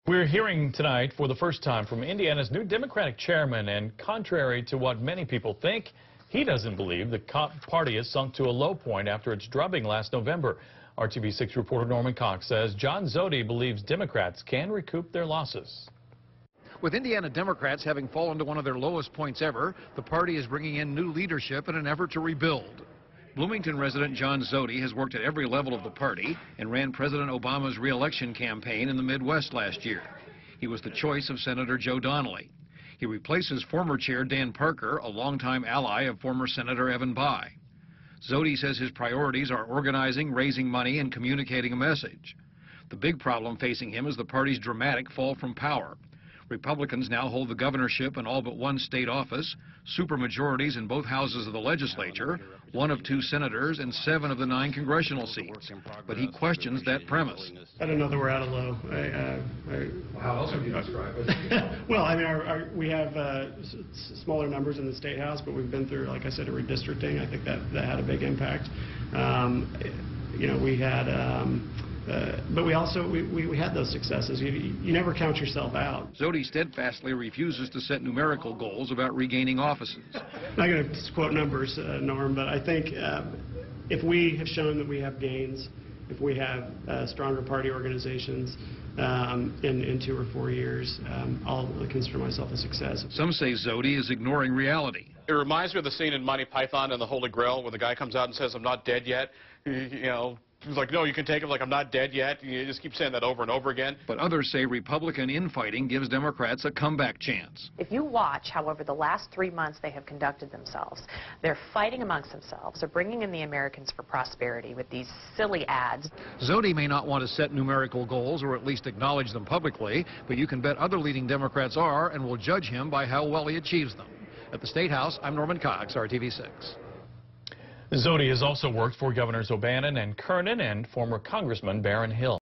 We're hearing tonight for the first time from Indiana's new Democratic chairman, and contrary to what many people think, he doesn't believe the party has sunk to a low point after its drubbing last November. RTV6 reporter Norman Cox says John Zody believes Democrats can recoup their losses. With Indiana Democrats having fallen to one of their lowest points ever, the party is bringing in new leadership in an effort to rebuild. Bloomington resident John Zody has worked at every level of the party and ran President Obama's re-election campaign in the Midwest last year. He was the choice of Senator Joe Donnelly. He replaces former chair Dan Parker, a longtime ally of former Senator Evan Bayh. Zody says his priorities are organizing, raising money, and communicating a message. The big problem facing him is the party's dramatic fall from power. Republicans now hold the governorship in all but one state office, supermajorities in both houses of the legislature, 1 of 2 senators, and 7 of the 9 congressional seats. But he questions that premise. I don't know that we're at a low. How else would you describe it? Well, I mean, we have smaller numbers in the state house, but we've been through, like I said, a redistricting. I think that had a big impact. You know, we had. But we also we had those successes. You never count yourself out. Zody steadfastly refuses to set numerical goals about regaining offices. I'm not going to quote numbers, Norm, but I think if we have shown that we have gains, if we have stronger party organizations in 2 or 4 years, I'll consider myself a success. Some say Zody is ignoring reality. It reminds me of the scene in Monty Python and the Holy Grail where the guy comes out and says, "I'm not dead yet." You know, he's like, "No, you can take him," like, "I'm not dead yet." You just keep saying that over and over again. But others say Republican infighting gives Democrats a comeback chance. If you watch, however, the last 3 months they have conducted themselves, they're fighting amongst themselves. They're bringing in the Americans for Prosperity with these silly ads. Zody may not want to set numerical goals or at least acknowledge them publicly, but you can bet other leading Democrats are and will judge him by how well he achieves them. At the State House, I'm Norman Cox, RTV6. Zody has also worked for Governors O'Bannon and Kernan and former Congressman Barron Hill.